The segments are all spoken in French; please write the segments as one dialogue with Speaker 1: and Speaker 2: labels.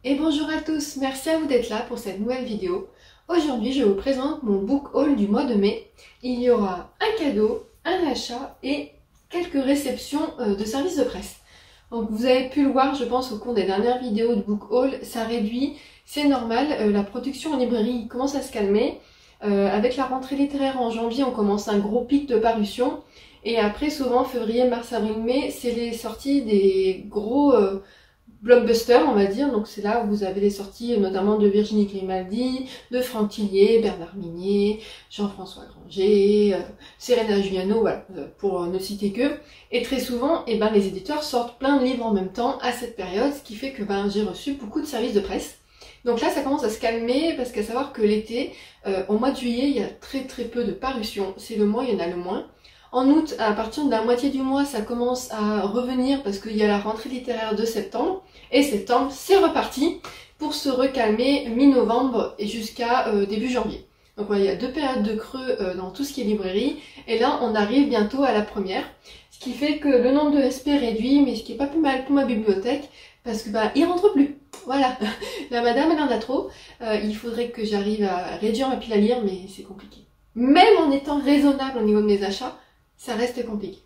Speaker 1: Et bonjour à tous, merci à vous d'être là pour cette nouvelle vidéo. Aujourd'hui je vous présente mon book haul du mois de mai. Il y aura un cadeau, un achat et quelques réceptions de services de presse. Donc vous avez pu le voir je pense au cours des dernières vidéos de book haul, ça réduit, c'est normal, la production en librairie commence à se calmer. Avec la rentrée littéraire en janvier on commence un gros pic de parution. Et après souvent février, mars, avril, mai, c'est les sorties des gros blockbusters on va dire. Donc c'est là où vous avez les sorties notamment de Virginie Grimaldi, de Franck Tillier, Bernard Minier, Jean-François Granger, Serena Juliano, voilà, pour ne citer que. Et très souvent, les éditeurs sortent plein de livres en même temps à cette période, ce qui fait que j'ai reçu beaucoup de services de presse. Donc là ça commence à se calmer parce qu'à savoir que l'été, au mois de juillet, il y a très peu de parutions, c'est le mois où il y en a le moins. En août, à partir de la moitié du mois, ça commence à revenir parce qu'il y a la rentrée littéraire de septembre. Et septembre, c'est reparti pour se recalmer mi-novembre et jusqu'à début janvier. Donc voilà, il y a deux périodes de creux dans tout ce qui est librairie. Et là, on arrive bientôt à la première. Ce qui fait que le nombre de SP réduit, mais ce qui est pas plus mal pour ma bibliothèque, parce que il rentre plus. Voilà, la madame elle en a trop. Il faudrait que j'arrive à réduire ma pile à lire, mais c'est compliqué. Même en étant raisonnable au niveau de mes achats, ça reste compliqué.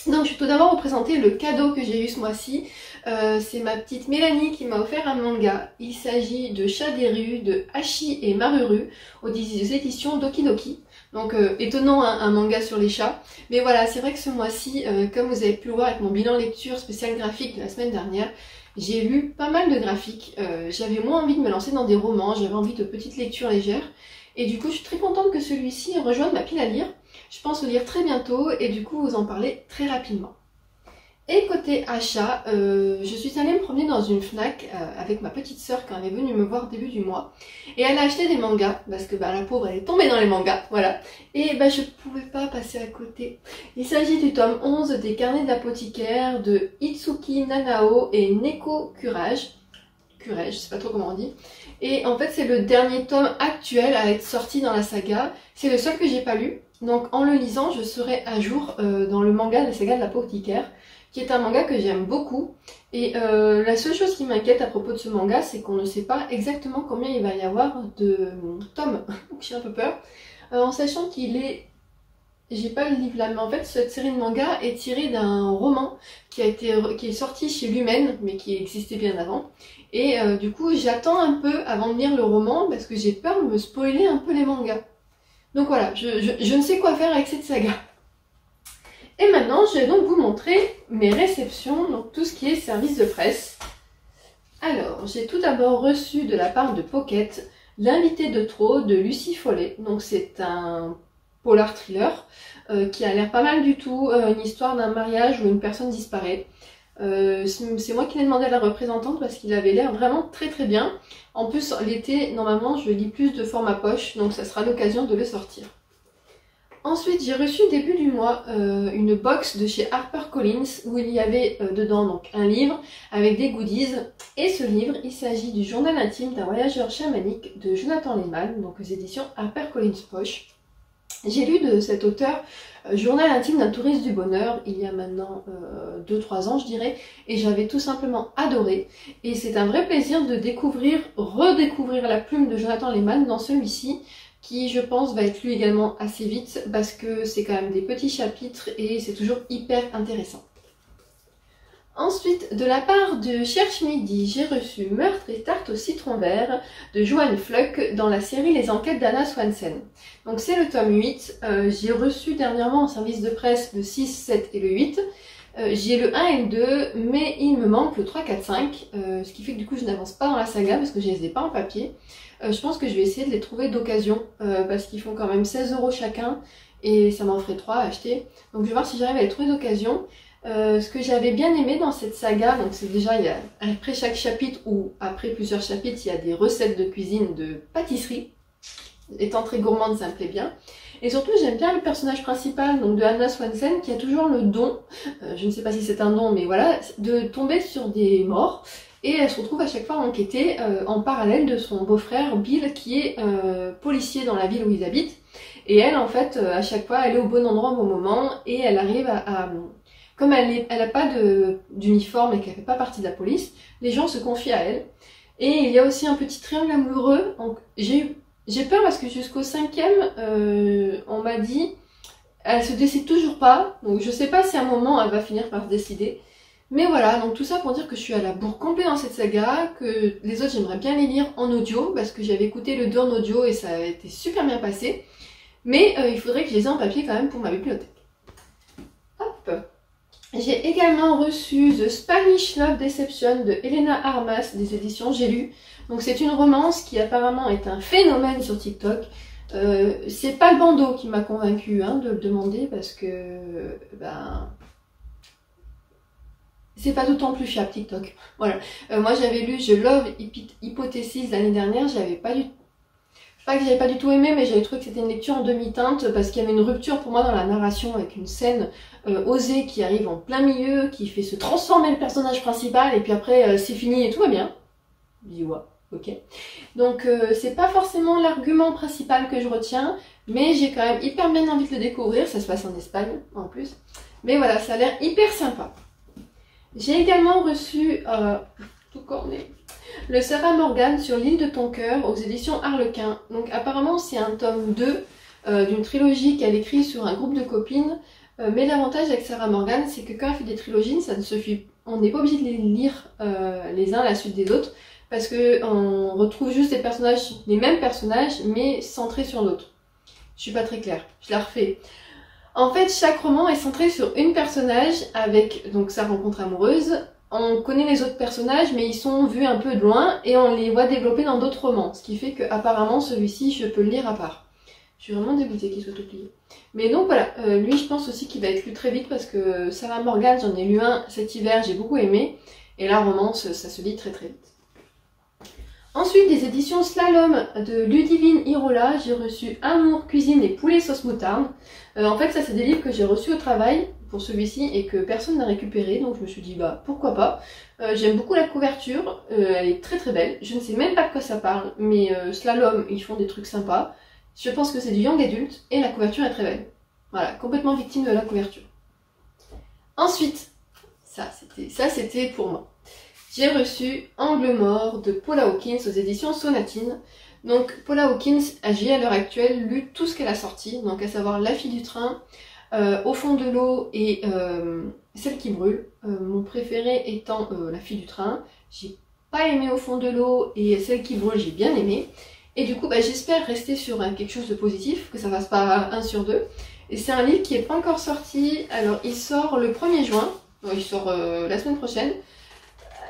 Speaker 1: Donc je vais tout d'abord vous présenter le cadeau que j'ai eu ce mois-ci. C'est ma petite Mélanie qui m'a offert un manga. Il s'agit de Chat des rues de Hachi et Maruru aux éditions Doki Doki. Donc étonnant un manga sur les chats. Mais voilà, c'est vrai que ce mois-ci, comme vous avez pu le voir avec mon bilan lecture spécial graphique de la semaine dernière, j'ai lu pas mal de graphiques. J'avais moins envie de me lancer dans des romans, j'avais envie de petites lectures légères. Et du coup, je suis très contente que celui-ci rejoigne ma pile à lire. Je pense le lire très bientôt et du coup vous en parler très rapidement. Et côté achat, je suis allée me promener dans une Fnac avec ma petite sœur quand elle est venue me voir début du mois. Et elle a acheté des mangas, parce que la pauvre elle est tombée dans les mangas, voilà. Et je pouvais pas passer à côté. Il s'agit du tome 11 des carnets d'apothicaire de Itsuki Nanao et Neko Kurage. Je sais pas trop comment on dit. Et en fait c'est le dernier tome actuel à être sorti dans la saga. C'est le seul que j'ai pas lu. Donc en le lisant, je serai à jour dans le manga, la saga de l'apothicaire, qui est un manga que j'aime beaucoup. Et la seule chose qui m'inquiète à propos de ce manga, c'est qu'on ne sait pas exactement combien il va y avoir de tomes. Donc j'ai un peu peur. En sachant qu'il est... J'ai pas le livre là, mais en fait cette série de mangas est tirée d'un roman qui est sorti chez Lumen, mais qui existait bien avant. Et du coup j'attends un peu avant de lire le roman, parce que j'ai peur de me spoiler un peu les mangas. Donc voilà, je ne sais quoi faire avec cette saga. Et maintenant, je vais donc vous montrer mes réceptions, donc tout ce qui est service de presse. Alors, j'ai tout d'abord reçu de la part de Pocket L'invité de trop de Lucie Follet. Donc c'est un polar thriller qui a l'air pas mal du tout, une histoire d'un mariage où une personne disparaît. C'est moi qui l'ai demandé à la représentante parce qu'il avait l'air vraiment très bien. En plus l'été normalement je lis plus de format poche, donc ça sera l'occasion de le sortir. Ensuite j'ai reçu début du mois une box de chez HarperCollins où il y avait dedans donc un livre avec des goodies. Et ce livre il s'agit du journal intime d'un voyageur chamanique de Jonathan Lehman, donc aux éditions HarperCollins Poche. J'ai lu de cet auteur Journal intime d'un touriste du bonheur il y a maintenant 2-3 ans je dirais, et j'avais tout simplement adoré. Et c'est un vrai plaisir de redécouvrir la plume de Jonathan Lehman dans celui-ci, qui je pense va être lu également assez vite parce que c'est quand même des petits chapitres et c'est toujours hyper intéressant. Ensuite, de la part de Cherche Midi, j'ai reçu Meurtre et tarte au citron vert de Joanne Fluck dans la série Les enquêtes d'Anna Swanson. Donc c'est le tome 8, j'ai reçu dernièrement en service de presse le 6, 7 et le 8. J'ai le 1 et le 2, mais il me manque le 3, 4, 5, ce qui fait que du coup je n'avance pas dans la saga parce que je les ai pas en papier. Je pense que je vais essayer de les trouver d'occasion parce qu'ils font quand même 16 € chacun et ça m'en ferait 3 à acheter. Donc je vais voir si j'arrive à les trouver d'occasion. Ce que j'avais bien aimé dans cette saga, donc c'est déjà, après chaque chapitre ou après plusieurs chapitres, il y a des recettes de cuisine, de pâtisserie. Étant très gourmande, ça me plaît bien. Et surtout, j'aime bien le personnage principal, donc de Anna Swanson, qui a toujours le don, je ne sais pas si c'est un don, mais voilà, de tomber sur des morts. Et elle se retrouve à chaque fois à enquêter en parallèle de son beau-frère Bill, qui est policier dans la ville où ils habitent. Et elle, en fait, à chaque fois, elle est au bon endroit au bon moment, et elle arrive comme elle n'a pas d'uniforme et qu'elle fait pas partie de la police, les gens se confient à elle. Et il y a aussi un petit triangle amoureux. Donc j'ai peur parce que jusqu'au 5e, on m'a dit, elle se décide toujours pas. Donc je sais pas si à un moment elle va finir par se décider. Mais voilà, donc tout ça pour dire que je suis à la bourre complète dans cette saga, que les autres j'aimerais bien les lire en audio, parce que j'avais écouté le 2 en audio et ça a été super bien passé. Mais il faudrait que je les ai en papier quand même pour ma bibliothèque. Hop. J'ai également reçu The Spanish Love Deception de Elena Armas des éditions J'ai lu. Donc c'est une romance qui apparemment est un phénomène sur TikTok. C'est pas le bandeau qui m'a convaincue de le demander parce que c'est pas d'autant plus fiable TikTok. Voilà. Moi j'avais lu Je Love Hypothesis l'année dernière, j'avais pas du pas que j'avais pas du tout aimé, mais j'avais trouvé que c'était une lecture en demi-teinte parce qu'il y avait une rupture pour moi dans la narration avec une scène osée qui arrive en plein milieu, qui fait se transformer le personnage principal et puis après c'est fini et tout va bien. Je dis ouais, ok. Donc c'est pas forcément l'argument principal que je retiens, mais j'ai quand même hyper bien envie de le découvrir, ça se passe en Espagne en plus. Mais voilà, ça a l'air hyper sympa. J'ai également reçu, tout corné, le Sarah Morgan sur l'île de ton cœur aux éditions Harlequin. Donc apparemment c'est un tome 2 d'une trilogie qu'elle écrit sur un groupe de copines. Mais l'avantage avec Sarah Morgan, c'est que quand elle fait des trilogies, ça ne suffit, on n'est pas obligé de les lire les uns à la suite des autres, parce que on retrouve juste des personnages, les mêmes personnages, mais centrés sur l'autre. Je suis pas très claire, je la refais. En fait, chaque roman est centré sur une personnage avec donc sa rencontre amoureuse. On connaît les autres personnages, mais ils sont vus un peu de loin et on les voit développer dans d'autres romans. Ce qui fait que apparemment celui-ci, je peux le lire à part. Je suis vraiment dégoûtée qu'il soit tout plié. Mais donc voilà, lui je pense aussi qu'il va être lu très vite parce que Sarah Morgan, j'en ai lu un cet hiver, j'ai beaucoup aimé. Et la romance, ça se lit très très vite. Ensuite, des éditions Slalom de Ludivine Irola, j'ai reçu Amour, cuisine et poulet sauce moutarde. En fait, ça c'est des livres que j'ai reçus au travail pour celui-ci et que personne n'a récupéré, donc je me suis dit bah pourquoi pas. J'aime beaucoup la couverture, elle est très très belle. Je ne sais même pas de quoi ça parle, mais Slalom, ils font des trucs sympas. Je pense que c'est du young adulte et la couverture est très belle. Voilà, complètement victime de la couverture. Ensuite, ça c'était pour moi. J'ai reçu Angle mort de Paula Hawkins aux éditions Sonatine. Donc Paula Hawkins, j'ai à l'heure actuelle lu tout ce qu'elle a sorti, donc à savoir La fille du train, Au fond de l'eau et Celle qui brûle. Mon préféré étant La fille du train. J'ai pas aimé Au fond de l'eau et Celle qui brûle, j'ai bien aimé. Et du coup, j'espère rester sur quelque chose de positif, que ça fasse pas 1 sur 2. Et c'est un livre qui est pas encore sorti. Alors il sort le 1er juin, il sort la semaine prochaine.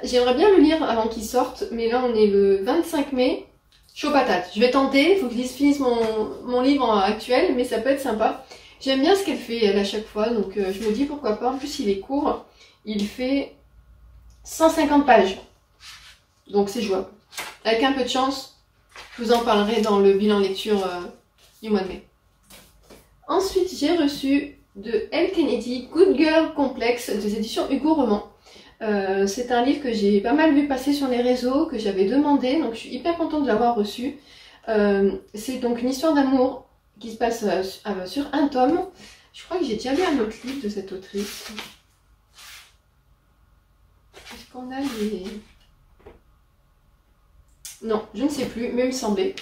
Speaker 1: J'aimerais bien le lire avant qu'il sorte, mais là on est le 25 mai. Chaud patate. Je vais tenter, il faut que je finisse mon livre actuel, mais ça peut être sympa. J'aime bien ce qu'elle fait elle à chaque fois, donc je me dis pourquoi pas. En plus il est court, il fait 150 pages. Donc c'est jouable. Avec un peu de chance, je vous en parlerai dans le bilan lecture du mois de mai. Ensuite j'ai reçu de Elle Kennedy, Good Girl Complex des éditions Hugo Roman. C'est un livre que j'ai pas mal vu passer sur les réseaux, que j'avais demandé, donc je suis hyper contente de l'avoir reçu. C'est donc une histoire d'amour qui se passe sur un tome. Je crois que j'ai déjà lu un autre livre de cette autrice. Est-ce qu'on a les... Non, je ne sais plus, mais il me semblait.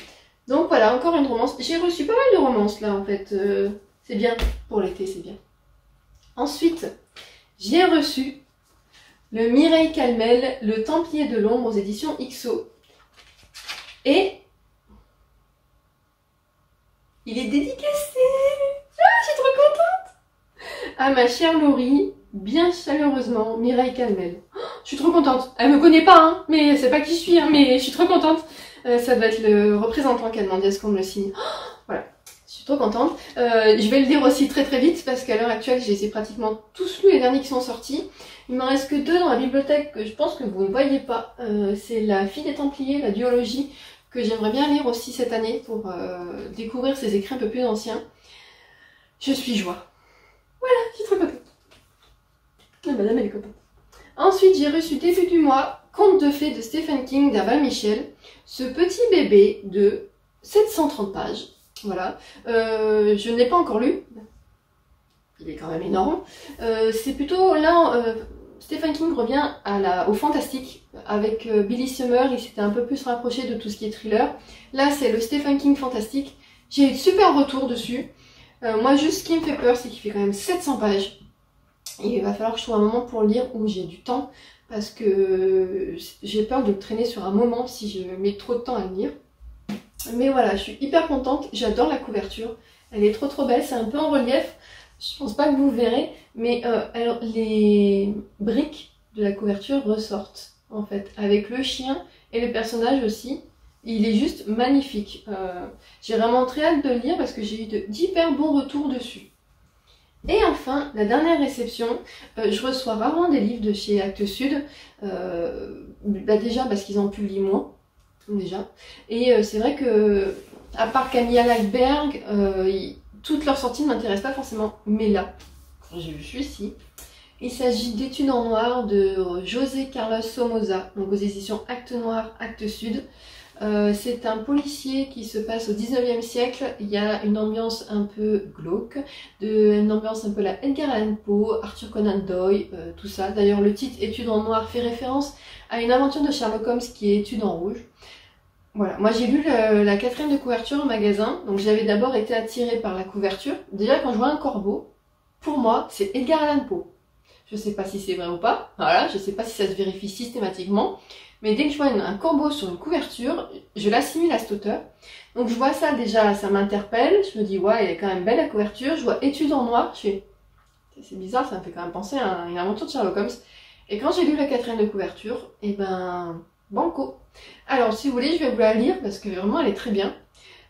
Speaker 1: Donc voilà, encore une romance. J'ai reçu pas mal de romances là en fait. C'est bien, pour l'été c'est bien. Ensuite, j'ai reçu le Mireille Calmel, Le Templier de l'ombre aux éditions XO. Et il est dédicacé. Ah, je suis trop contente. À ma chère Laurie, bien chaleureusement, Mireille Calmel. Oh, je suis trop contente. Elle me connaît pas, mais c'est pas qui je suis, mais je suis trop contente. Ça doit être le représentant qui a demandé à ce qu'on me le signe. Oh, voilà. Je suis trop contente. Je vais le lire aussi très très vite parce qu'à l'heure actuelle, j'ai pratiquement tous lu les derniers qui sont sortis. Il m'en reste que 2 dans la bibliothèque que je pense que vous ne voyez pas. C'est La fille des Templiers, la duologie, que j'aimerais bien lire aussi cette année pour découvrir ses écrits un peu plus anciens. Je suis joie. Voilà, je suis trop contente. La madame, elle est contente. Ensuite, j'ai reçu début du mois Contes de fées de Stephen King d'Ava Michel. Ce petit bébé de 730 pages. Voilà. Je ne l'ai pas encore lu. Il est quand même énorme. C'est plutôt là, Stephen King revient au fantastique avec Billy Summer, il s'était un peu plus rapproché de tout ce qui est thriller. Là c'est le Stephen King fantastique. J'ai eu de super retours dessus. Moi juste ce qui me fait peur c'est qu'il fait quand même 700 pages. Et il va falloir que je trouve un moment pour le lire où j'ai du temps parce que j'ai peur de le traîner sur un moment si je mets trop de temps à le lire. Mais voilà, je suis hyper contente, j'adore la couverture. Elle est trop belle, c'est un peu en relief. Je pense pas que vous verrez, mais les briques de la couverture ressortent en fait, avec le chien et le personnage aussi. Il est juste magnifique. J'ai vraiment très hâte de le lire parce que j'ai eu d'hyper bons retours dessus. Et enfin, la dernière réception, je reçois rarement des livres de chez Actes Sud, déjà parce qu'ils en publient moins, déjà. Et c'est vrai que, à part Camilla Lackberg, toutes leurs sorties ne m'intéressent pas forcément, mais là, j'ai vu celui-ci. Il s'agit d'Études en noir de José Carlos Somoza, donc aux éditions Actes Noir, Actes Sud. C'est un policier qui se passe au 19e siècle. Il y a une ambiance un peu glauque, une ambiance un peu la Edgar Allan Poe, Arthur Conan Doyle, tout ça. D'ailleurs, le titre Études en noir fait référence à une aventure de Sherlock Holmes qui est Études en rouge. Voilà, moi j'ai lu la quatrième de couverture au magasin, donc j'avais d'abord été attirée par la couverture. Déjà quand je vois un corbeau, pour moi c'est Edgar Allan Poe. Je sais pas si c'est vrai ou pas, voilà, je sais pas si ça se vérifie systématiquement, mais dès que je vois un corbeau sur une couverture, je l'assimile à cet auteur. Donc je vois ça déjà, ça m'interpelle, je me dis ouais, elle est quand même belle la couverture, je vois Études en noir, je fais c'est bizarre, ça me fait quand même penser à une aventure de Sherlock Holmes. Et quand j'ai lu la quatrième de couverture, et ben banco. Alors si vous voulez, je vais vous la lire parce que vraiment elle est très bien.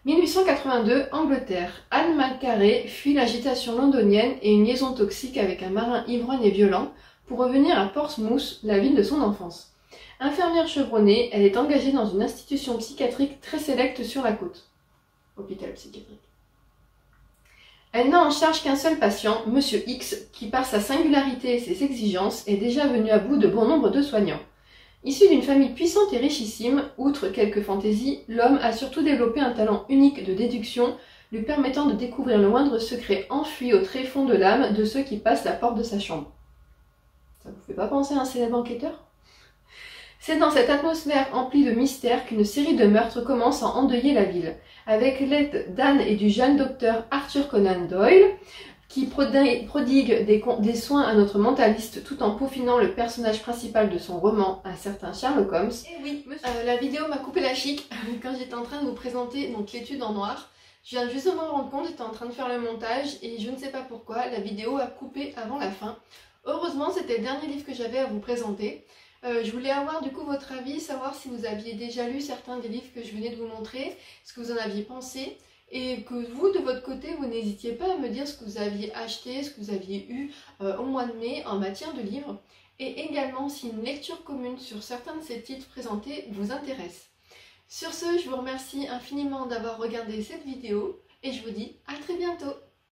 Speaker 1: 1882, Angleterre. Anne Malcarré fuit l'agitation londonienne et une liaison toxique avec un marin ivrogne et violent pour revenir à Portsmouth, la ville de son enfance. Infirmière chevronnée, elle est engagée dans une institution psychiatrique très sélecte sur la côte. Hôpital psychiatrique. Elle n'a en charge qu'un seul patient, Monsieur X, qui par sa singularité et ses exigences est déjà venu à bout de bon nombre de soignants. Issu d'une famille puissante et richissime, outre quelques fantaisies, l'homme a surtout développé un talent unique de déduction, lui permettant de découvrir le moindre secret enfui au tréfonds de l'âme de ceux qui passent la porte de sa chambre. Ça vous fait pas penser à un célèbre enquêteur ? C'est dans cette atmosphère emplie de mystères qu'une série de meurtres commence à endeuiller la ville, avec l'aide d'Anne et du jeune docteur Arthur Conan Doyle, qui prodigue des soins à notre mentaliste tout en peaufinant le personnage principal de son roman, un certain Sherlock Holmes. Et oui, la vidéo m'a coupé la chic quand j'étais en train de vous présenter donc l'étude en noir. Je viens juste de m'en rendre compte, j'étais en train de faire le montage et je ne sais pas pourquoi, la vidéo a coupé avant la fin. Heureusement, c'était le dernier livre que j'avais à vous présenter. Je voulais avoir du coup votre avis, savoir si vous aviez déjà lu certains des livres que je venais de vous montrer, ce que vous en aviez pensé. Et que vous, de votre côté, vous n'hésitiez pas à me dire ce que vous aviez acheté, ce que vous aviez eu au mois de mai en matière de livres. Et également si une lecture commune sur certains de ces titres présentés vous intéresse. Sur ce, je vous remercie infiniment d'avoir regardé cette vidéo et je vous dis à très bientôt.